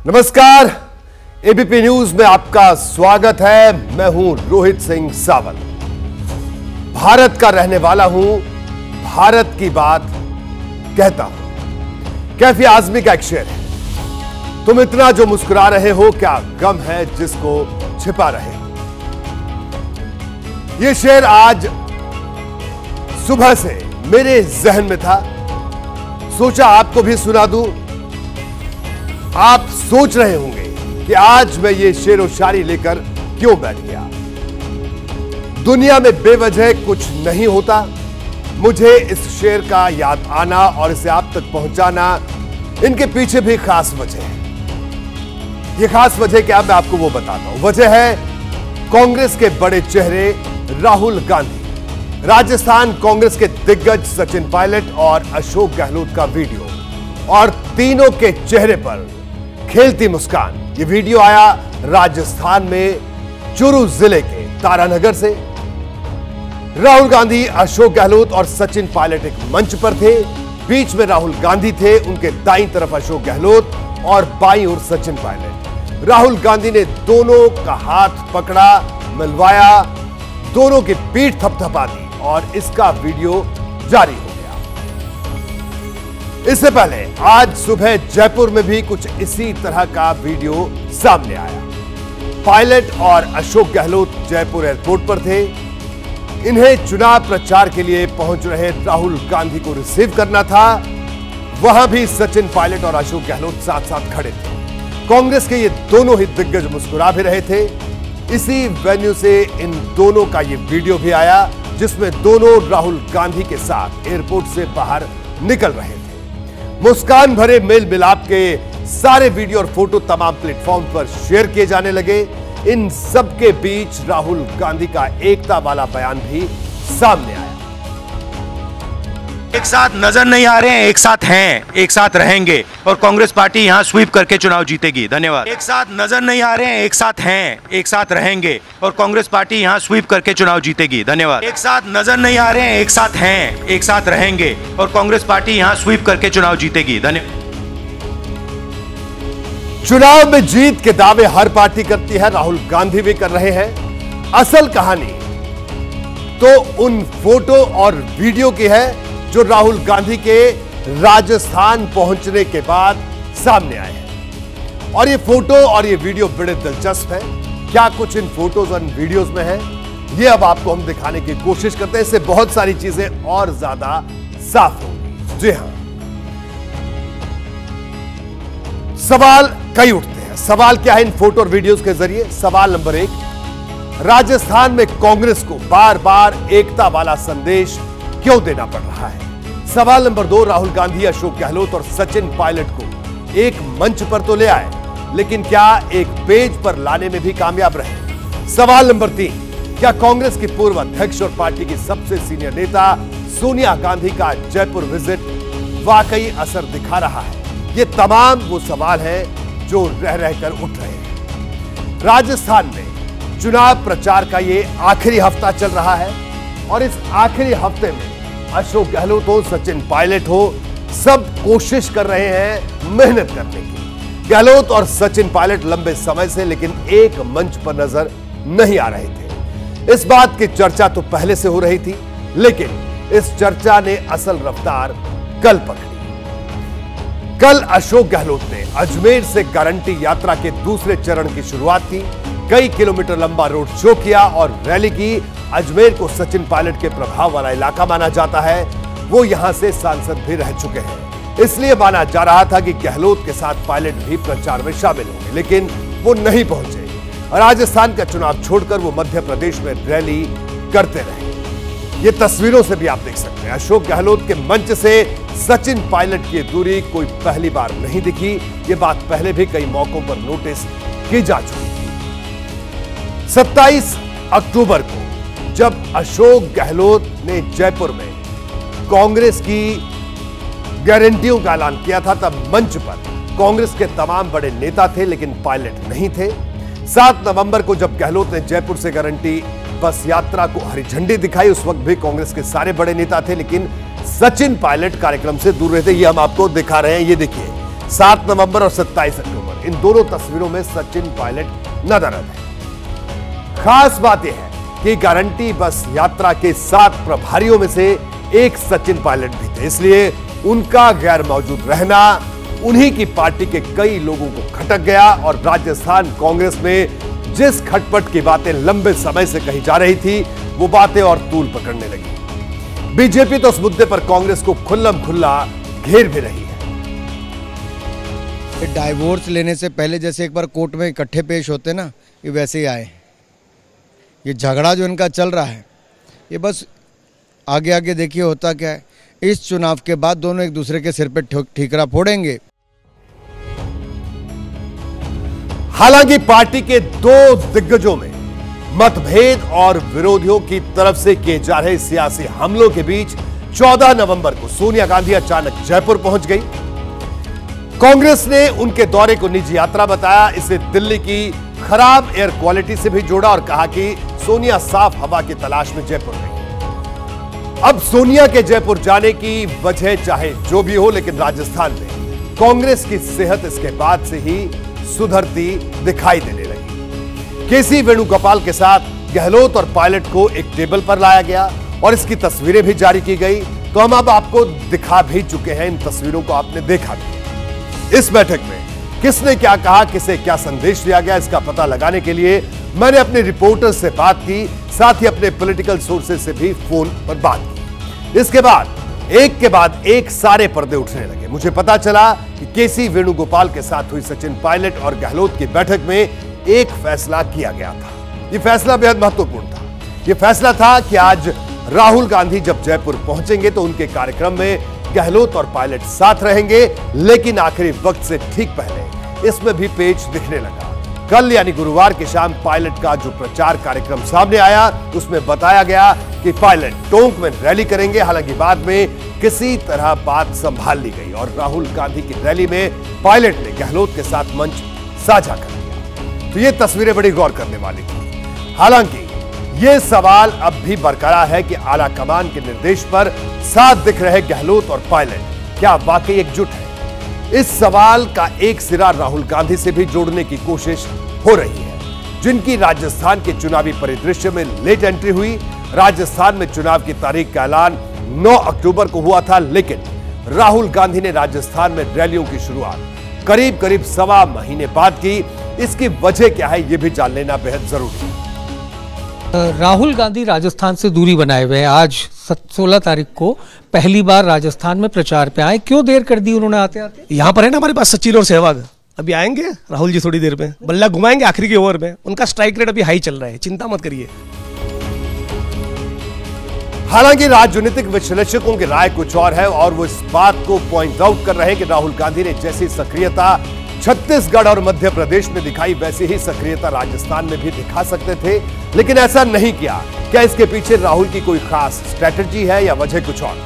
नमस्कार, ABP news में आपका स्वागत है। मैं हूं रोहित सिंह सावल। भारत का रहने वाला हूं, भारत की बात कहता हूं। कैफी आजमी का एक शेर है, तुम इतना जो मुस्कुरा रहे हो क्या गम है जिसको छिपा रहे हो। यह शेर आज सुबह से मेरे जहन में था, सोचा आपको भी सुना दूं। आप सोच रहे होंगे कि आज मैं ये शेर व शायरी लेकर क्यों बैठ गया। दुनिया में बेवजह कुछ नहीं होता। मुझे इस शेर का याद आना और इसे आप तक पहुंचाना, इनके पीछे भी खास वजह है। ये खास वजह क्या, मैं आपको वो बताता हूं। वजह है कांग्रेस के बड़े चेहरे राहुल गांधी, राजस्थान कांग्रेस के दिग्गज सचिन पायलट और अशोक गहलोत का वीडियो, और तीनों के चेहरे पर खेलती मुस्कान। यह वीडियो आया राजस्थान में चुरू जिले के तारानगर से। राहुल गांधी, अशोक गहलोत और सचिन पायलट एक मंच पर थे। बीच में राहुल गांधी थे, उनके दाईं तरफ अशोक गहलोत और बाईं ओर सचिन पायलट। राहुल गांधी ने दोनों का हाथ पकड़ा, मिलवाया, दोनों की पीठ थपथपा दी और इसका वीडियो जारी हो गया। इससे पहले आज सुबह जयपुर में भी कुछ इसी तरह का वीडियो सामने आया। पायलट और अशोक गहलोत जयपुर एयरपोर्ट पर थे। इन्हें चुनाव प्रचार के लिए पहुंच रहे राहुल गांधी को रिसीव करना था। वहां भी सचिन पायलट और अशोक गहलोत साथ साथ खड़े थे। कांग्रेस के ये दोनों ही दिग्गज मुस्कुरा भी रहे थे। इसी वेन्यू से इन दोनों का ये वीडियो भी आया, जिसमें दोनों राहुल गांधी के साथ एयरपोर्ट से बाहर निकल रहे थे। मुस्कान भरे मेल मिलाप के सारे वीडियो और फोटो तमाम प्लेटफॉर्म पर शेयर किए जाने लगे। इन सब के बीच राहुल गांधी का एकता वाला बयान भी सामने आया। एक साथ नजर नहीं आ रहे हैं, एक साथ हैं, एक साथ रहेंगे और कांग्रेस पार्टी यहां स्वीप करके चुनाव जीतेगी। धन्यवाद। एक साथ नजर नहीं आ रहे हैं, एक साथ हैं, एक साथ रहेंगे और कांग्रेस पार्टी यहां स्वीप करके चुनाव जीतेगी। धन्यवाद। एक साथ नजर नहीं आ रहे हैं, एक साथ हैं, एक साथ रहेंगे और कांग्रेस पार्टी यहां स्वीप करके चुनाव जीतेगी। धन्यवाद। चुनाव में जीत के दावे हर पार्टी करती है, राहुल गांधी भी कर रहे हैं। असल कहानी तो उन फोटो और वीडियो की है जो राहुल गांधी के राजस्थान पहुंचने के बाद सामने आए हैं। और ये फोटो और ये वीडियो बड़े दिलचस्प है। क्या कुछ इन फोटोज और वीडियोज में है, ये अब आपको हम दिखाने की कोशिश करते हैं। इससे बहुत सारी चीजें और ज्यादा साफ होंगी। जी हां, सवाल कई उठते हैं। सवाल क्या है इन फोटो और वीडियोज के जरिए? सवाल नंबर 1, राजस्थान में कांग्रेस को बार बार एकता वाला संदेश क्यों देना पड़ रहा है? सवाल नंबर 2, राहुल गांधी, अशोक गहलोत और सचिन पायलट को एक मंच पर तो ले आए, लेकिन क्या एक पेज पर लाने में भी कामयाब रहे? सवाल नंबर 3, क्या कांग्रेस की पूर्व अध्यक्ष और पार्टी की सबसे सीनियर नेता सोनिया गांधी का जयपुर विजिट वाकई असर दिखा रहा है? ये तमाम वो सवाल हैं जो रह रहकर उठ रहे हैं। राजस्थान में चुनाव प्रचार का ये आखिरी हफ्ता चल रहा है और इस आखिरी हफ्ते में अशोक गहलोत हो, सचिन पायलट हो, सब कोशिश कर रहे हैं मेहनत करने की। गहलोत और सचिन पायलट लंबे समय से लेकिन एक मंच पर नजर नहीं आ रहे थे। इस बात की चर्चा तो पहले से हो रही थी, लेकिन इस चर्चा ने असल रफ्तार कल पकड़ी। कल अशोक गहलोत ने अजमेर से गारंटी यात्रा के दूसरे चरण की शुरुआत की। कई किलोमीटर लंबा रोड शो किया और रैली की। अजमेर को सचिन पायलट के प्रभाव वाला इलाका माना जाता है। वो यहां से सांसद भी रह चुके हैं, इसलिए माना जा रहा था कि गहलोत के साथ पायलट भी प्रचार में शामिल होंगे, लेकिन वो नहीं पहुंचे। राजस्थान का चुनाव छोड़कर वो मध्य प्रदेश में रैली करते रहे। ये तस्वीरों से भी आप देख सकते हैं। अशोक गहलोत के मंच से सचिन पायलट की दूरी कोई पहली बार नहीं दिखी। ये बात पहले भी कई मौकों पर नोटिस की जा चुकी थी। 27 अक्टूबर को जब अशोक गहलोत ने जयपुर में कांग्रेस की गारंटियों का ऐलान किया था, तब मंच पर कांग्रेस के तमाम बड़े नेता थे, लेकिन पायलट नहीं थे। 7 नवंबर को जब गहलोत ने जयपुर से गारंटी बस यात्रा को हरी झंडी दिखाई, उस वक्त भी कांग्रेस के सारे बड़े नेता थे, लेकिन सचिन पायलट कार्यक्रम से दूर रहे थे। ये हम आपको दिखा रहे हैं, ये देखिए 7 नवंबर और 27 अक्टूबर, इन दोनों तस्वीरों में सचिन पायलट नजर है। खास बात यह है कि गारंटी बस यात्रा के 7 प्रभारियों में से एक सचिन पायलट भी थे, इसलिए उनका गैर मौजूद रहना उन्हीं की पार्टी के कई लोगों को खटक गया और राजस्थान कांग्रेस में जिस खटपट की बातें लंबे समय से कही जा रही थी, वो बातें और तूल पकड़ने लगी। बीजेपी तो इस मुद्दे पर कांग्रेस को खुल्लम खुल्ला घेर भी रही है। डाइवोर्स लेने से पहले जैसे एक बार कोर्ट में इकट्ठे पेश होते ना, ये वैसे ही आए। ये झगड़ा जो इनका चल रहा है, ये बस आगे आगे देखिए होता क्या है। इस चुनाव के बाद दोनों एक दूसरे के सिर पे ठीकरा फोड़ेंगे। हालांकि पार्टी के दो दिग्गजों में मतभेद और विरोधियों की तरफ से किए जा रहे सियासी हमलों के बीच 14 नवंबर को सोनिया गांधी अचानक जयपुर पहुंच गई। कांग्रेस ने उनके दौरे को निजी यात्रा बताया, इसे दिल्ली की खराब एयर क्वालिटी से भी जोड़ा और कहा कि सोनिया साफ हवा की तलाश में जयपुर गई। अब सोनिया के जयपुर जाने की वजह चाहे जो भी हो, लेकिन राजस्थान में कांग्रेस की सेहत इसके बाद से ही सुधरती दिखाई देने लगी। केसी वेणुगोपाल के साथ गहलोत और पायलट को एक टेबल पर लाया गया और इसकी तस्वीरें भी जारी की गई, तो हम अब आपको दिखा भी चुके हैं। इन तस्वीरों को आपने देखा भी। इस बैठक में किसने क्या कहा, किसे क्या संदेश दिया गया, इसका पता लगाने के लिए मैंने अपने रिपोर्टर से बात की, साथ ही अपने पॉलिटिकल सोर्सेज से भी फोन पर बात की। इसके बाद एक के बाद एक सारे पर्दे उठने लगे। मुझे पता चला कि केसी वेणुगोपाल के साथ हुई सचिन पायलट और गहलोत की बैठक में एक फैसला किया गया था। यह फैसला बेहद महत्वपूर्ण था। यह फैसला था कि आज राहुल गांधी जब जयपुर पहुंचेंगे तो उनके कार्यक्रम में गहलोत और पायलट साथ रहेंगे, लेकिन आखिरी वक्त से ठीक पहले इसमें भी पेच दिखने लगा। कल यानी गुरुवार की शाम पायलट का जो प्रचार कार्यक्रम सामने आया, उसमें बताया गया कि पायलट टोंक में रैली करेंगे। हालांकि बाद में किसी तरह बात संभाल ली गई और राहुल गांधी की रैली में पायलट ने गहलोत के साथ मंच साझा कर लिया। तो ये तस्वीरें बड़ी गौर करने वाली थी। हालांकि ये सवाल अब भी बरकरार है कि आला कमान के निर्देश पर साथ दिख रहे गहलोत और पायलट क्या वाकई एकजुट है। इस सवाल का एक सिरा राहुल गांधी से भी जोड़ने की कोशिश हो रही है, जिनकी राजस्थान के चुनावी परिदृश्य में लेट एंट्री हुई। राजस्थान में चुनाव की तारीख का ऐलान 9 अक्टूबर को हुआ था, लेकिन राहुल गांधी ने राजस्थान में रैलियों की शुरुआत करीब करीब सवा महीने बाद की। इसकी वजह क्या है, यह भी जान लेना बेहद जरूरी है। राहुल गांधी राजस्थान से दूरी बनाए हुए हैं। आज 16 तारीख को पहली बार राजस्थान में प्रचार पे आए। क्यों देर कर दी उन्होंने आते आते? यहाँ पर है ना हमारे पास सचिन और सहवाग, अभी आएंगे राहुल जी थोड़ी देर में, बल्ला घुमाएंगे आखिरी के ओवर में। उनका स्ट्राइक रेट अभी हाई चल रहा है, चिंता मत करिए। हालांकि राजनीतिक विश्लेषकों की राय कुछ और है और वो इस बात को पॉइंट आउट कर रहे हैं कि राहुल गांधी ने जैसी सक्रियता छत्तीसगढ़ और मध्य प्रदेश में दिखाई, वैसी ही सक्रियता राजस्थान में भी दिखा सकते थे, लेकिन ऐसा नहीं किया। क्या इसके पीछे राहुल की कोई खास स्ट्रैटेजी है या वजह कुछ और?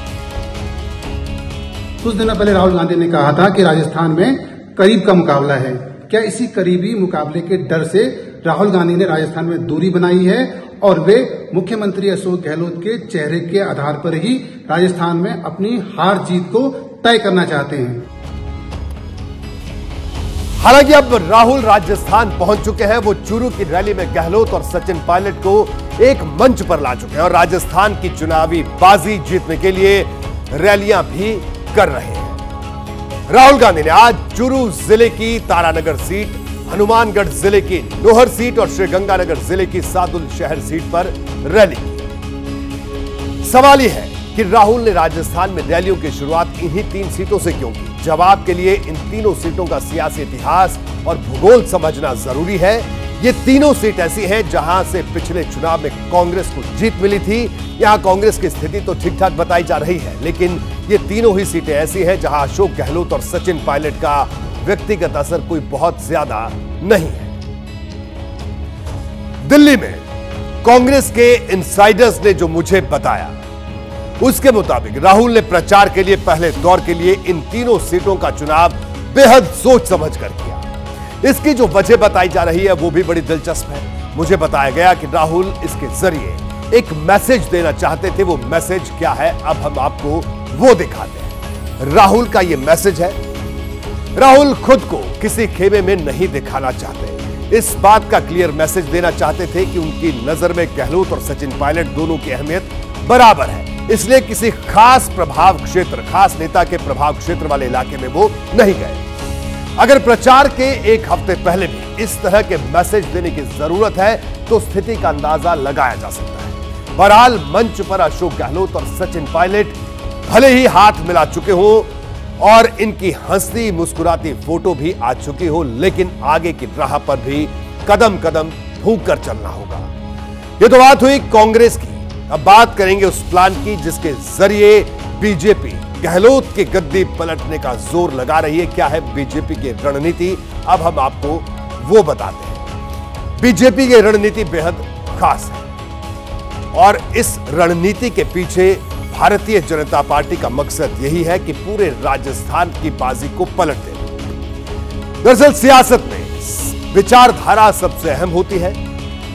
कुछ दिनों पहले राहुल गांधी ने कहा था कि राजस्थान में करीब का मुकाबला है। क्या इसी करीबी मुकाबले के डर से राहुल गांधी ने राजस्थान में दूरी बनाई है और वे मुख्यमंत्री अशोक गहलोत के चेहरे के आधार पर ही राजस्थान में अपनी हार जीत को तय करना चाहते हैं? हालांकि अब राहुल राजस्थान पहुंच चुके हैं। वो चूरू की रैली में गहलोत और सचिन पायलट को एक मंच पर ला चुके हैं और राजस्थान की चुनावी बाजी जीतने के लिए रैलियां भी कर रहे हैं। राहुल गांधी ने आज चूरू जिले की तारानगर सीट, हनुमानगढ़ जिले की नोहर सीट और श्रीगंगानगर जिले की सादुल शहर सीट पर रैली की। सवाल यह है कि राहुल ने राजस्थान में रैलियों की शुरुआत इन्हीं 3 सीटों से क्यों की? जवाब के लिए इन तीनों सीटों का सियासी इतिहास और भूगोल समझना जरूरी है। ये तीनों सीट ऐसी हैं जहां से पिछले चुनाव में कांग्रेस को जीत मिली थी। यहां कांग्रेस की स्थिति तो ठीक ठाक बताई जा रही है, लेकिन ये तीनों ही सीटें ऐसी हैं जहां अशोक गहलोत और सचिन पायलट का व्यक्तिगत असर कोई बहुत ज्यादा नहीं है। दिल्ली में कांग्रेस के इनसाइडर्स ने जो मुझे बताया, उसके मुताबिक राहुल ने प्रचार के लिए पहले दौर के लिए इन तीनों सीटों का चुनाव बेहद सोच समझ कर किया। इसकी जो वजह बताई जा रही है वो भी बड़ी दिलचस्प है। मुझे बताया गया कि राहुल इसके जरिए एक मैसेज देना चाहते थे। वो मैसेज क्या है, अब हम आपको वो दिखाते हैं। राहुल का ये मैसेज है। राहुल खुद को किसी खेमे में नहीं दिखाना चाहते। इस बात का क्लियर मैसेज देना चाहते थे कि उनकी नजर में गहलोत और सचिन पायलट दोनों की अहमियत बराबर है, इसलिए किसी खास प्रभाव क्षेत्र, खास नेता के प्रभाव क्षेत्र वाले इलाके में वो नहीं गए। अगर प्रचार के एक हफ्ते पहले भी इस तरह के मैसेज देने की जरूरत है तो स्थिति का अंदाजा लगाया जा सकता है। बहरहाल मंच पर अशोक गहलोत और सचिन पायलट भले ही हाथ मिला चुके हो और इनकी हंसती मुस्कुराती फोटो भी आ चुकी हो, लेकिन आगे की राह पर भी कदम कदम फूंक कर चलना होगा। ये तो बात हुई कांग्रेस की। अब बात करेंगे उस प्लान की जिसके जरिए बीजेपी गहलोत की गद्दी पलटने का जोर लगा रही है। क्या है बीजेपी की रणनीति, अब हम आपको वो बताते हैं। बीजेपी की रणनीति बेहद खास है और इस रणनीति के पीछे भारतीय जनता पार्टी का मकसद यही है कि पूरे राजस्थान की बाजी को पलट देना। दरअसल सियासत में विचारधारा सबसे अहम होती है।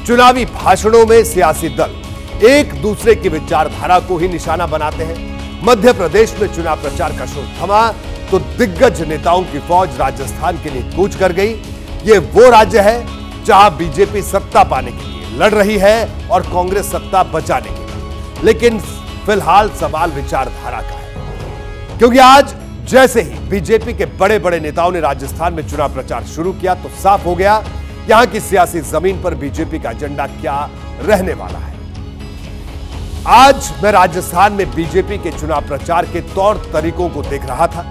चुनावी भाषणों में सियासी दल एक दूसरे की विचारधारा को ही निशाना बनाते हैं। मध्य प्रदेश में चुनाव प्रचार का शोर थमा तो दिग्गज नेताओं की फौज राजस्थान के लिए कूच कर गई। यह वो राज्य है जहां बीजेपी सत्ता पाने के लिए लड़ रही है और कांग्रेस सत्ता बचाने के लिए। लेकिन फिलहाल सवाल विचारधारा का है, क्योंकि आज जैसे ही बीजेपी के बड़े बड़े नेताओं ने राजस्थान में चुनाव प्रचार शुरू किया तो साफ हो गया यहां की सियासी जमीन पर बीजेपी का एजेंडा क्या रहने वाला है। आज मैं राजस्थान में बीजेपी के चुनाव प्रचार के तौर तरीकों को देख रहा था,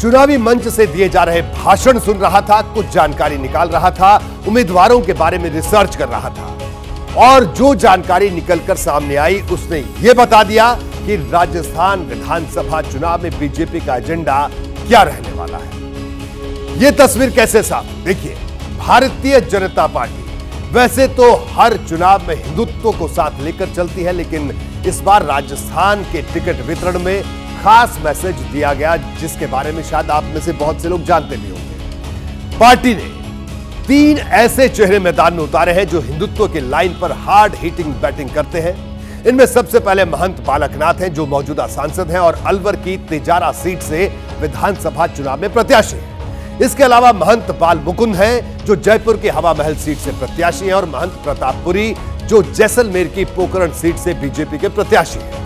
चुनावी मंच से दिए जा रहे भाषण सुन रहा था, कुछ जानकारी निकाल रहा था, उम्मीदवारों के बारे में रिसर्च कर रहा था और जो जानकारी निकलकर सामने आई उसने यह बता दिया कि राजस्थान विधानसभा चुनाव में बीजेपी का एजेंडा क्या रहने वाला है। यह तस्वीर कैसे साफ, देखिए। भारतीय जनता पार्टी वैसे तो हर चुनाव में हिंदुत्व को साथ लेकर चलती है, लेकिन इस बार राजस्थान के टिकट वितरण में खास मैसेज दिया गया जिसके बारे में शायद आप में से बहुत से लोग जानते भी होंगे। पार्टी ने 3 ऐसे चेहरे मैदान में उतारे हैं जो हिंदुत्व की लाइन पर हार्ड हिटिंग बैटिंग करते हैं। इनमें सबसे पहले महंत बालकनाथ हैं जो मौजूदा सांसद हैं और अलवर की तिजारा सीट से विधानसभा चुनाव में प्रत्याशी हैं। इसके अलावा महंत बाल मुकुंद हैं जो जयपुर की हवा महल सीट से प्रत्याशी हैं और महंत प्रतापपुरी जो जैसलमेर की पोखरण सीट से बीजेपी के प्रत्याशी हैं।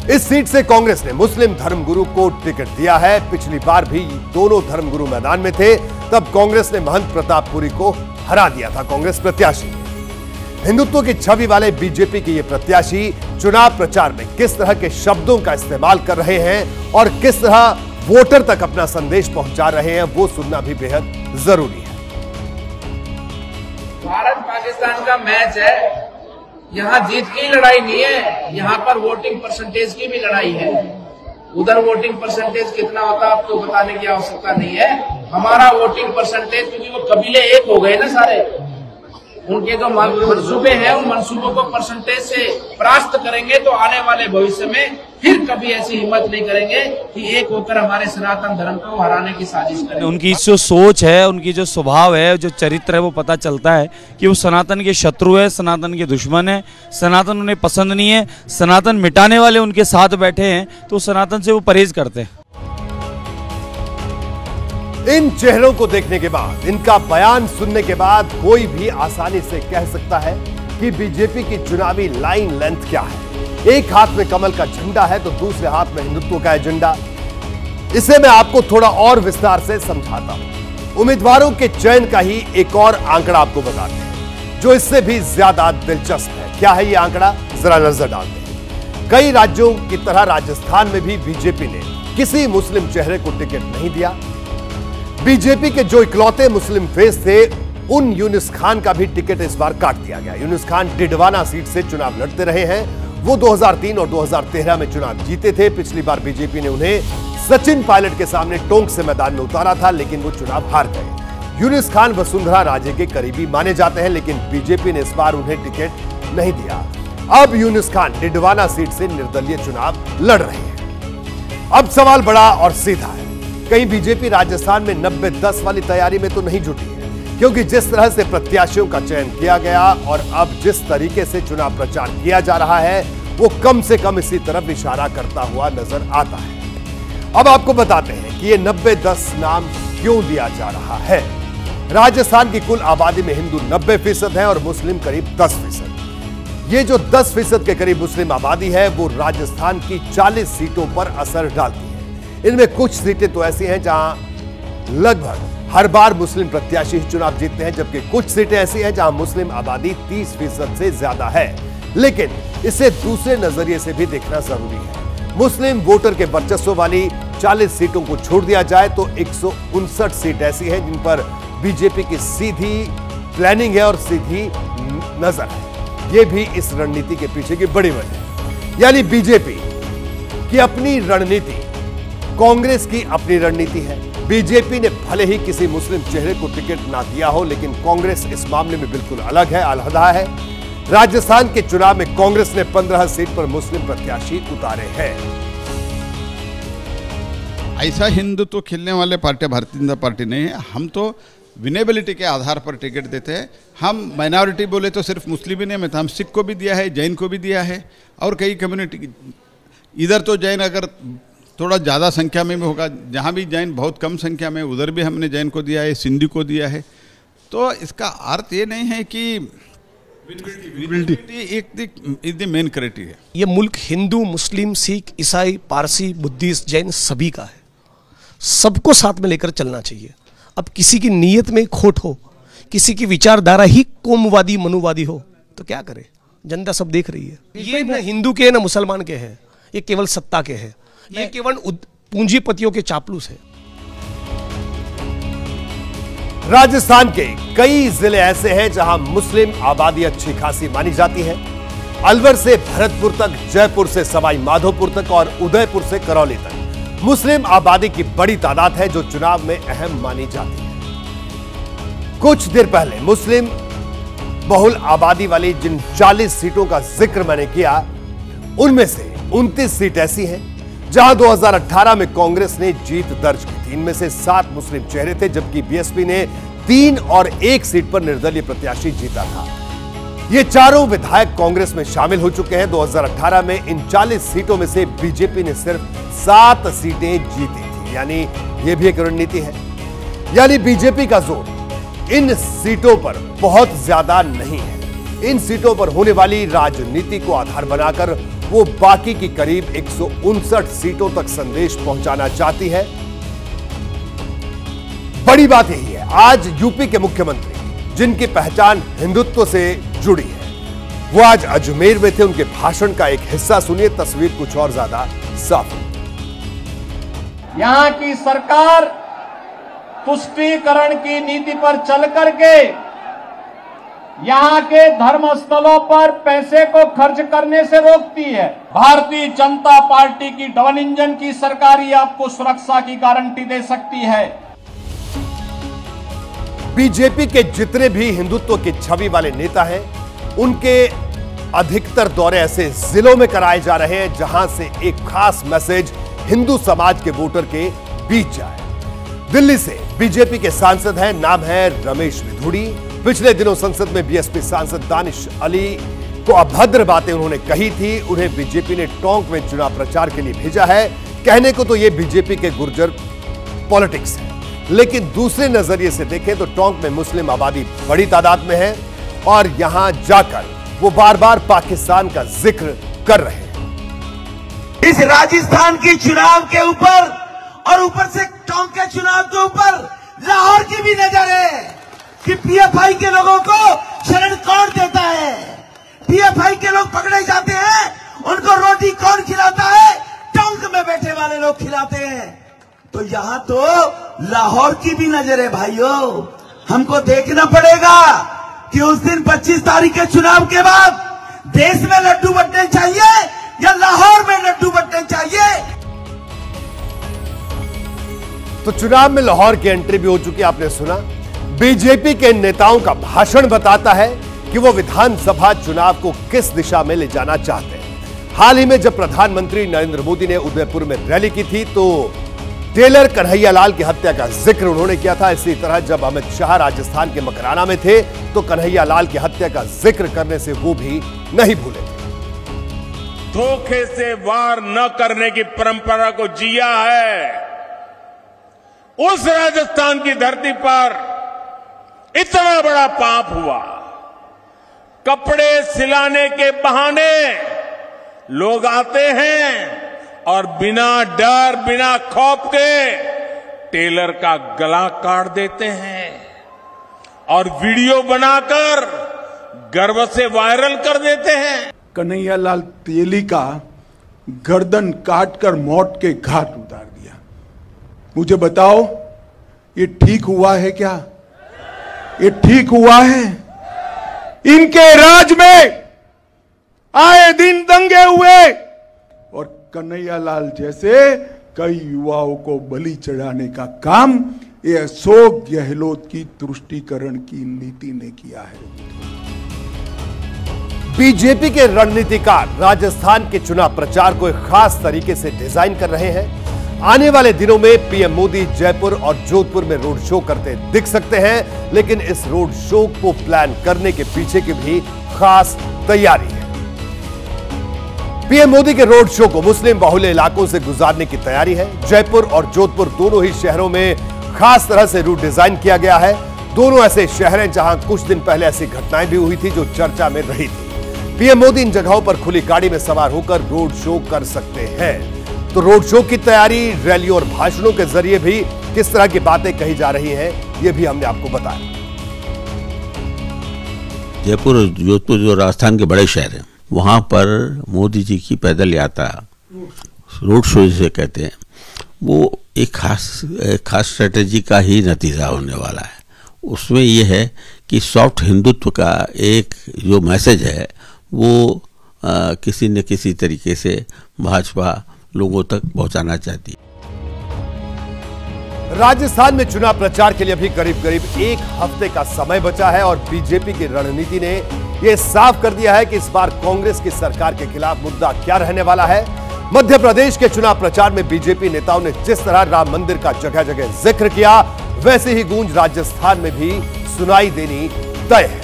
इस सीट से कांग्रेस ने मुस्लिम धर्मगुरु को टिकट दिया है। पिछली बार भी दोनों धर्मगुरु मैदान में थे, तब कांग्रेस ने महंत प्रतापपुरी को हरा दिया था कांग्रेस प्रत्याशी। हिंदुत्व की छवि वाले बीजेपी के ये प्रत्याशी चुनाव प्रचार में किस तरह के शब्दों का इस्तेमाल कर रहे हैं और किस तरह वोटर तक अपना संदेश पहुंचा रहे हैं, वो सुनना भी बेहद जरूरी है। भारत पाकिस्तान का मैच है, यहाँ जीत की लड़ाई नहीं है, यहाँ पर वोटिंग परसेंटेज की भी लड़ाई है। उधर वोटिंग परसेंटेज कितना होता है आपको बताने की आवश्यकता नहीं है। हमारा वोटिंग परसेंटेज, क्योंकि वो कबीले एक हो गए ना सारे, उनके जो मंसूबे हैं उन मंसूबों को परसेंटेज से परास्त करेंगे तो आने वाले भविष्य में फिर कभी ऐसी हिम्मत नहीं करेंगे कि एक होकर हमारे सनातन धर्म को हराने की साजिश करें। उनकी जो सोच है, उनकी जो स्वभाव है, जो चरित्र है, वो पता चलता है कि वो सनातन के शत्रु है, सनातन के दुश्मन है, सनातन उन्हें पसंद नहीं है। सनातन मिटाने वाले उनके साथ बैठे हैं तो सनातन से वो परहेज करते हैं। इन चेहरों को देखने के बाद, इनका बयान सुनने के बाद कोई भी आसानी से कह सकता है कि बीजेपी की चुनावी लाइन लेंथ क्या है। एक हाथ में कमल का झंडा है तो दूसरे हाथ में हिंदुत्व का एजेंडा। इसे मैं आपको थोड़ा और विस्तार से समझाता हूं। उम्मीदवारों के चयन का ही एक और आंकड़ा आपको बताते हैं जो इससे भी ज्यादा दिलचस्प है। क्या है ये आंकड़ा, जरा नजर डालते हैं। कई राज्यों की तरह राजस्थान में भी बीजेपी ने किसी मुस्लिम चेहरे को टिकट नहीं दिया। बीजेपी के जो इकलौते मुस्लिम फेस थे उन यूनिस खान का भी टिकट इस बार काट दिया गया। यूनिस खान डिडवाना सीट से चुनाव लड़ते रहे हैं। वो 2003 और 2013 में चुनाव जीते थे। पिछली बार बीजेपी ने उन्हें सचिन पायलट के सामने टोंक से मैदान में उतारा था, लेकिन वो चुनाव हार गए। यूनिस खान वसुंधरा राजे के करीबी माने जाते हैं, लेकिन बीजेपी ने इस बार उन्हें टिकट नहीं दिया। अब यूनिस खान डिडवाना सीट से निर्दलीय चुनाव लड़ रहे हैं। अब सवाल बड़ा और सीधा है, कहीं बीजेपी राजस्थान में 90-10 वाली तैयारी में तो नहीं जुटी है, क्योंकि जिस तरह से प्रत्याशियों का चयन किया गया और अब जिस तरीके से चुनाव प्रचार किया जा रहा है वो कम से कम इसी तरफ इशारा करता हुआ नजर आता है। अब आपको बताते हैं कि ये 90-10 नाम क्यों दिया जा रहा है। राजस्थान की कुल आबादी में हिंदू 90% है और मुस्लिम करीब 10%। ये जो 10% के करीब मुस्लिम आबादी है वो राजस्थान की 40 सीटों पर असर डालती है। इनमें कुछ सीटें तो ऐसी हैं जहां लगभग हर बार मुस्लिम प्रत्याशी चुनाव जीतते हैं, जबकि कुछ सीटें ऐसी हैं जहां मुस्लिम आबादी 30% से ज्यादा है। लेकिन इसे दूसरे नजरिए से भी देखना जरूरी है। मुस्लिम वोटर के वर्चस्व वाली 40 सीटों को छोड़ दिया जाए तो 159 सीट ऐसी हैं जिन पर बीजेपी की सीधी प्लानिंग है और सीधी नजर है। यह भी इस रणनीति के पीछे की बड़ी वजह है। यानी बीजेपी की अपनी रणनीति, कांग्रेस की अपनी रणनीति है। बीजेपी ने भले ही किसी मुस्लिम चेहरे को टिकट ना दिया हो, लेकिन कांग्रेस इस मामले में बिल्कुल अलग है, अलहदा है। राजस्थान के चुनाव में कांग्रेस ने 15 सीट पर मुस्लिम प्रत्याशी उतारे हैं। ऐसा हिंदुत्व खेलने वाले पार्टी भारतीय जनता पार्टी नहीं है। हम तो विनेबिलिटी के आधार पर टिकट देते हैं। हम माइनॉरिटी बोले तो सिर्फ मुस्लिम ही नहीं, मैं तो हम सिख को भी दिया है, जैन को भी दिया है और कई कम्युनिटी। इधर तो जैन अगर थोड़ा ज़्यादा संख्या में होगा, जहाँ भी जैन बहुत कम संख्या में, उधर भी हमने जैन को दिया है, सिंधी को दिया है। तो इसका अर्थ ये नहीं है कि इज द मेन क्राइटेरिया। ये मुल्क हिंदू, मुस्लिम, सिख, ईसाई, पारसी, बुद्धिस्ट, जैन सभी का है। सबको साथ में लेकर चलना चाहिए। अब किसी की नीयत में खोट हो, किसी की विचारधारा ही कोमवादी मनुवादी हो तो क्या करे, जनता सब देख रही है। ये न हिंदू के न मुसलमान के हैं, ये केवल सत्ता के हैं, ये केवल पूंजीपतियों के चापलूस है। राजस्थान के कई जिले ऐसे हैं जहां मुस्लिम आबादी अच्छी खासी मानी जाती है। अलवर से भरतपुर तक, जयपुर से सवाई माधोपुर तक और उदयपुर से करौली तक मुस्लिम आबादी की बड़ी तादाद है जो चुनाव में अहम मानी जाती है। कुछ देर पहले मुस्लिम बहुल आबादी वाली जिन 40 सीटों का जिक्र मैंने किया, उनमें से 29 सीट ऐसी हैं जहां 2018 में कांग्रेस ने जीत दर्ज की थी। इनमें से 7 मुस्लिम चेहरे थे, जबकि बीएसपी ने 3 और 1 सीट पर निर्दलीय प्रत्याशी जीता था। ये चारों विधायक कांग्रेस में शामिल हो चुके हैं। 2018 में इन 40 सीटों में से बीजेपी ने सिर्फ 7 सीटें जीती थी। यानी यह भी एक रणनीति है। यानी बीजेपी का जोर इन सीटों पर बहुत ज्यादा नहीं है। इन सीटों पर होने वाली राजनीति को आधार बनाकर वो बाकी की करीब 159 सीटों तक संदेश पहुंचाना चाहती है। बड़ी बात यही है, आज यूपी के मुख्यमंत्री जिनकी पहचान हिंदुत्व से जुड़ी है, वो आज अजमेर में थे। उनके भाषण का एक हिस्सा सुनिए, तस्वीर कुछ और ज्यादा साफ है। यहां की सरकार तुष्टीकरण की नीति पर चल करके यहां के धर्म स्थलों पर पैसे को खर्च करने से रोकती है। भारतीय जनता पार्टी की डबल इंजन की सरकार ही आपको सुरक्षा की गारंटी दे सकती है। बीजेपी के जितने भी हिंदुत्व की छवि वाले नेता हैं, उनके अधिकतर दौरे ऐसे जिलों में कराए जा रहे हैं जहां से एक खास मैसेज हिंदू समाज के वोटर के बीच जाए। दिल्ली से बीजेपी के सांसद हैं, नाम है रमेश विधुड़ी। पिछले दिनों संसद में बीएसपी सांसद दानिश अली को अभद्र बातें उन्होंने कही थी। उन्हें बीजेपी ने टोंक में चुनाव प्रचार के लिए भेजा है। कहने को तो यह बीजेपी के गुर्जर पॉलिटिक्स है, लेकिन दूसरे नजरिए से देखें तो टोंक में मुस्लिम आबादी बड़ी तादाद में है और यहां जाकर वो बार बार पाकिस्तान का जिक्र कर रहे हैं। इस राजस्थान के चुनाव के ऊपर और ऊपर से टोंक के चुनाव के ऊपर लाहौर की भी नजर है कि पीएफआई के लोगों को शरण कौन देता है। पीएफआई के लोग पकड़े जाते हैं, उनको रोटी कौन खिलाता है? टोंक में बैठे वाले लोग खिलाते हैं। तो यहां तो लाहौर की भी नजर है भाइयों। हमको देखना पड़ेगा कि उस दिन 25 तारीख के चुनाव के बाद देश में लड्डू बंटने चाहिए या लाहौर में लड्डू बंटने चाहिए। तो चुनाव में लाहौर की एंट्री भी हो चुकी, आपने सुना। बीजेपी के नेताओं का भाषण बताता है कि वो विधानसभा चुनाव को किस दिशा में ले जाना चाहते हैं। हाल ही में जब प्रधानमंत्री नरेंद्र मोदी ने उदयपुर में रैली की थी तो टेलर कन्हैया लाल की हत्या का जिक्र उन्होंने किया था। इसी तरह जब अमित शाह राजस्थान के मकराना में थे तो कन्हैया लाल की हत्या का जिक्र करने से वो भी नहीं भूले थे। धोखे से वार न करने की परंपरा को जिया है उस राजस्थान की धरती पर इतना बड़ा पाप हुआ। कपड़े सिलाने के बहाने लोग आते हैं और बिना डर बिना खौफ के टेलर का गला काट देते हैं और वीडियो बनाकर गर्व से वायरल कर देते हैं। कन्हैयालाल तेली का गर्दन काटकर मौत के घाट उतार दिया। मुझे बताओ, ये ठीक हुआ है क्या? ये ठीक हुआ है? इनके राज में आए दिन दंगे हुए और कन्हैयालाल जैसे कई युवाओं को बलि चढ़ाने का काम ये अशोक गहलोत की तुष्टीकरण की नीति ने किया है। बीजेपी के रणनीतिकार राजस्थान के चुनाव प्रचार को एक खास तरीके से डिजाइन कर रहे हैं। आने वाले दिनों में पीएम मोदी जयपुर और जोधपुर में रोड शो करते दिख सकते हैं, लेकिन इस रोड शो को प्लान करने के पीछे की भी खास तैयारी है। पीएम मोदी के रोड शो को मुस्लिम बाहुल्य इलाकों से गुजारने की तैयारी है। जयपुर और जोधपुर दोनों ही शहरों में खास तरह से रूट डिजाइन किया गया है। दोनों ऐसे शहर हैं जहां कुछ दिन पहले ऐसी घटनाएं भी हुई थी जो चर्चा में रही थी। पीएम मोदी इन जगहों पर खुली गाड़ी में सवार होकर रोड शो कर सकते हैं। तो रोड शो की तैयारी, रैलियों और भाषणों के जरिए भी किस तरह की बातें कही जा रही हैं, यह भी हमने आपको बताया। जयपुर और जोधपुर जो राजस्थान के बड़े शहर हैं, वहां पर मोदी जी की पैदल यात्रा, रोड शो जिसे कहते हैं, वो एक खास स्ट्रेटेजी का ही नतीजा होने वाला है। उसमें यह है कि सॉफ्ट हिंदुत्व का एक जो मैसेज है वो किसी न किसी तरीके से भाजपा लोगों तक पहुंचाना चाहती है। राजस्थान में चुनाव प्रचार के लिए अभी करीब करीब एक हफ्ते का समय बचा है और बीजेपी की रणनीति ने यह साफ कर दिया है कि इस बार कांग्रेस की सरकार के खिलाफ मुद्दा क्या रहने वाला है। मध्य प्रदेश के चुनाव प्रचार में बीजेपी नेताओं ने जिस तरह राम मंदिर का जगह जगह जिक्र किया, वैसे ही गूंज राजस्थान में भी सुनाई देनी तय है।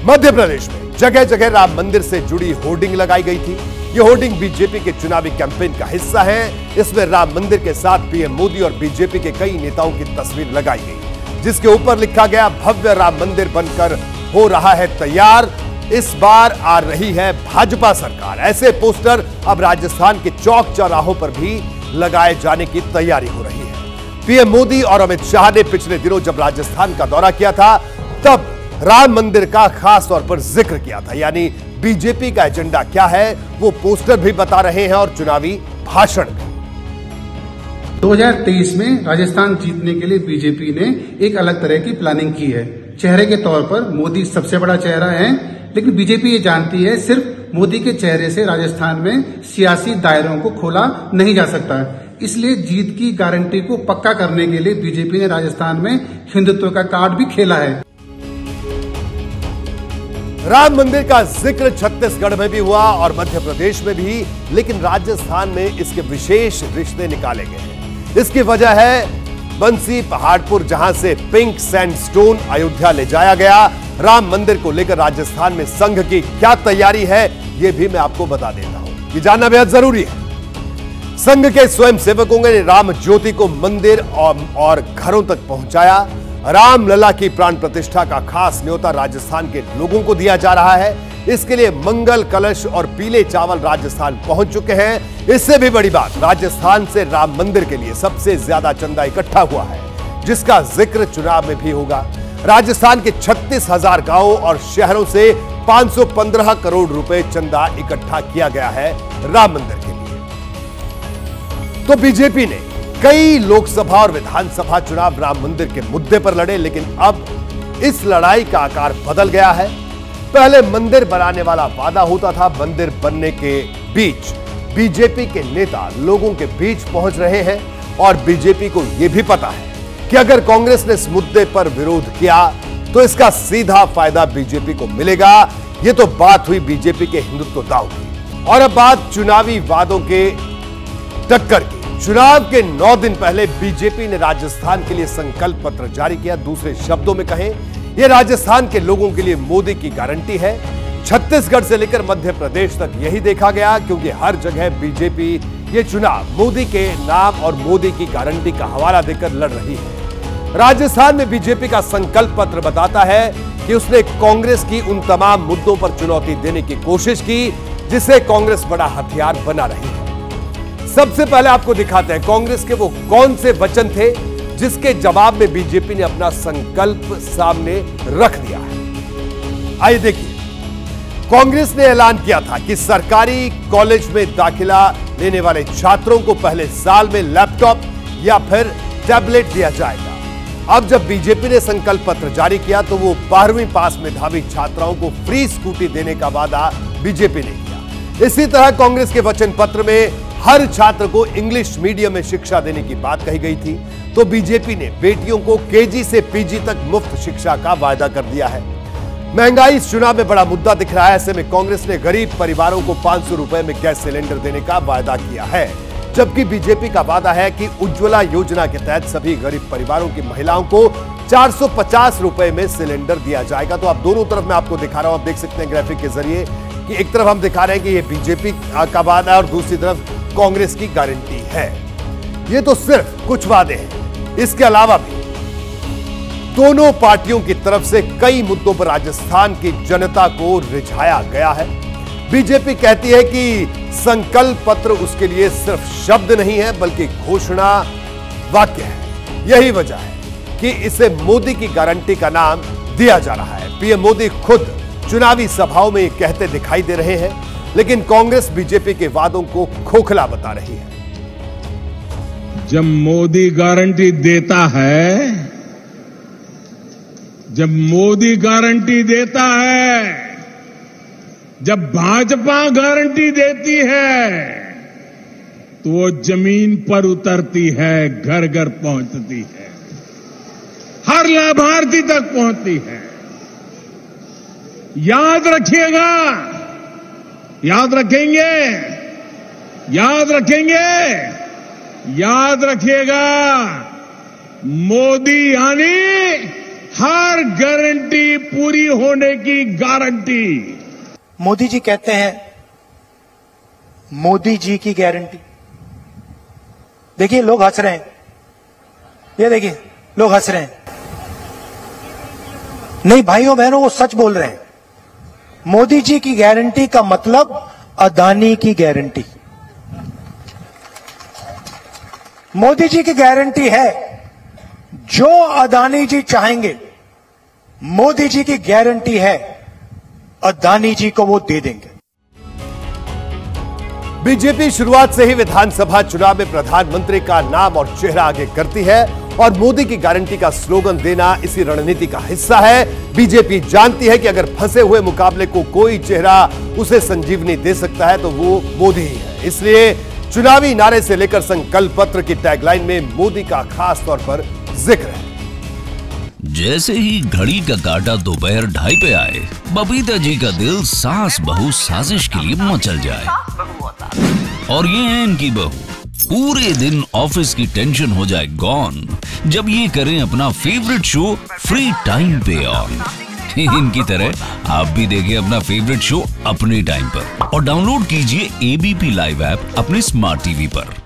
मध्य प्रदेश में जगह जगह राम मंदिर से जुड़ी होर्डिंग लगाई गई थी। यह होर्डिंग बीजेपी के चुनावी कैंपेन का हिस्सा है। इसमें राम मंदिर के साथ पीएम मोदी और बीजेपी के कई नेताओं की तस्वीर लगाई गई, जिसके ऊपर लिखा गया, भव्य राम मंदिर बनकर हो रहा है तैयार, इस बार आ रही है भाजपा सरकार। ऐसे पोस्टर अब राजस्थान के चौक चौराहों पर भी लगाए जाने की तैयारी हो रही है। पीएम मोदी और अमित शाह ने पिछले दिनों जब राजस्थान का दौरा किया था, तब राम मंदिर का खास तौर पर जिक्र किया था। यानी बीजेपी का एजेंडा क्या है वो पोस्टर भी बता रहे हैं और चुनावी भाषण भी। 2023 में राजस्थान जीतने के लिए बीजेपी ने एक अलग तरह की प्लानिंग की है। चेहरे के तौर पर मोदी सबसे बड़ा चेहरा है, लेकिन बीजेपी ये जानती है सिर्फ मोदी के चेहरे से राजस्थान में सियासी दायरों को खोला नहीं जा सकता। इसलिए जीत की गारंटी को पक्का करने के लिए बीजेपी ने राजस्थान में हिंदुत्व का कार्ड भी खेला है। राम मंदिर का जिक्र छत्तीसगढ़ में भी हुआ और मध्य प्रदेश में भी, लेकिन राजस्थान में इसके विशेष रिश्ते निकाले गए हैं। इसकी वजह है बंसी पहाड़पुर, जहां से पिंक सैंडस्टोन अयोध्या ले जाया गया। राम मंदिर को लेकर राजस्थान में संघ की क्या तैयारी है, यह भी मैं आपको बता देता हूं। ये जानना बेहद जरूरी है। संघ के स्वयं सेवकों ने राम ज्योति को मंदिर और घरों तक पहुंचाया। राम लला की प्राण प्रतिष्ठा का खास न्योता राजस्थान के लोगों को दिया जा रहा है। इसके लिए मंगल कलश और पीले चावल राजस्थान पहुंच चुके हैं। इससे भी बड़ी बात, राजस्थान से राम मंदिर के लिए सबसे ज्यादा चंदा इकट्ठा हुआ है, जिसका जिक्र चुनाव में भी होगा। राजस्थान के 36,000 गांवों और शहरों से 515 करोड़ रुपए चंदा इकट्ठा किया गया है राम मंदिर के लिए। तो बीजेपी ने कई लोकसभा और विधानसभा चुनाव राम मंदिर के मुद्दे पर लड़े, लेकिन अब इस लड़ाई का आकार बदल गया है। पहले मंदिर बनाने वाला वादा होता था, मंदिर बनने के बीच बीजेपी के नेता लोगों के बीच पहुंच रहे हैं और बीजेपी को यह भी पता है कि अगर कांग्रेस ने इस मुद्दे पर विरोध किया तो इसका सीधा फायदा बीजेपी को मिलेगा। यह तो बात हुई बीजेपी के हिंदुत्व दाव की। और अब बात चुनावी वादों के टक्कर की। चुनाव के 9 दिन पहले बीजेपी ने राजस्थान के लिए संकल्प पत्र जारी किया। दूसरे शब्दों में कहें, यह राजस्थान के लोगों के लिए मोदी की गारंटी है। छत्तीसगढ़ से लेकर मध्य प्रदेश तक यही देखा गया, क्योंकि हर जगह बीजेपी ये चुनाव मोदी के नाम और मोदी की गारंटी का हवाला देकर लड़ रही है। राजस्थान में बीजेपी का संकल्प पत्र बताता है कि उसने कांग्रेस की उन तमाम मुद्दों पर चुनौती देने की कोशिश की जिसे कांग्रेस बड़ा हथियार बना रही है। सबसे पहले आपको दिखाते हैं कांग्रेस के वो कौन से वचन थे जिसके जवाब में बीजेपी ने अपना संकल्प सामने रख दिया है। आइए देखिए, कांग्रेस ने ऐलान किया था कि सरकारी कॉलेज में दाखिला लेने वाले छात्रों को पहले साल में लैपटॉप या फिर टैबलेट दिया जाएगा। अब जब बीजेपी ने संकल्प पत्र जारी किया तो वो 12वीं पास मेधावी छात्राओं को फ्री स्कूटी देने का वादा बीजेपी ने किया। इसी तरह कांग्रेस के वचन पत्र में हर छात्र को इंग्लिश मीडियम में शिक्षा देने की बात कही गई थी, तो बीजेपी ने बेटियों को केजी से पीजी तक मुफ्त शिक्षा का वायदा कर दिया है। महंगाई इस चुनाव में बड़ा मुद्दा दिख रहा है। ऐसे में कांग्रेस ने गरीब परिवारों को 500 रुपए में गैस सिलेंडर देने का वायदा किया है, जबकि बीजेपी का वादा है कि उज्ज्वला योजना के तहत सभी गरीब परिवारों की महिलाओं को 450 रुपए में सिलेंडर दिया जाएगा। तो आप दोनों तरफ मैं आपको दिखा रहा हूं, आप देख सकते हैं ग्राफिक के जरिए कि एक तरफ हम दिखा रहे हैं कि ये बीजेपी का वादा है और दूसरी तरफ कांग्रेस की गारंटी है। ये तो सिर्फ कुछ वादे हैं, इसके अलावा भी दोनों पार्टियों की तरफ से कई मुद्दों पर राजस्थान की जनता को रिझाया गया है। बीजेपी कहती है कि संकल्प पत्र उसके लिए सिर्फ शब्द नहीं है बल्कि घोषणा वाक्य है। यही वजह है कि इसे मोदी की गारंटी का नाम दिया जा रहा है। पीएम मोदी खुद चुनावी सभाओं में कहते दिखाई दे रहे हैं, लेकिन कांग्रेस बीजेपी के वादों को खोखला बता रही है। जब मोदी गारंटी देता है, जब मोदी गारंटी देता है, जब भाजपा गारंटी देती है तो वो जमीन पर उतरती है, घर घर पहुंचती है, हर लाभार्थी तक पहुंचती है। याद रखिएगा, याद रखेंगे, याद रखेंगे, याद रखिएगा, मोदी यानी हर गारंटी पूरी होने की गारंटी। मोदी जी कहते हैं मोदी जी की गारंटी। देखिए लोग हंस रहे हैं, ये देखिए लोग हंस रहे हैं। नहीं भाइयों बहनों, वो सच बोल रहे हैं। मोदी जी की गारंटी का मतलब अदानी की गारंटी। मोदी जी की गारंटी है जो अदानी जी चाहेंगे, मोदी जी की गारंटी है अदानी जी को वो दे देंगे। बीजेपी शुरुआत से ही विधानसभा चुनाव में प्रधानमंत्री का नाम और चेहरा आगे करती है और मोदी की गारंटी का स्लोगन देना इसी रणनीति का हिस्सा है। बीजेपी जानती है कि अगर फंसे हुए मुकाबले को कोई चेहरा उसे संजीवनी दे सकता है तो वो मोदी ही है। इसलिए चुनावी नारे से लेकर संकल्प पत्र की टैगलाइन में मोदी का खास तौर पर जिक्र है। जैसे ही घड़ी का काटा दोपहर 2:30 पे आए, बबीता जी का दिल सास बहू साजिश के लिए मचल जाए। और ये है इनकी बहू, पूरे दिन ऑफिस की टेंशन हो जाए गॉन जब ये करें अपना फेवरेट शो फ्री टाइम पे ऑन। इनकी तरह आप भी देखिए अपना फेवरेट शो अपने टाइम पर और डाउनलोड कीजिए एबीपी लाइव ऐप अपने स्मार्ट टीवी पर।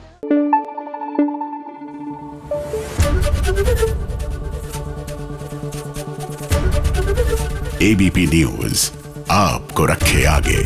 एबीपी न्यूज आपको रखे आगे।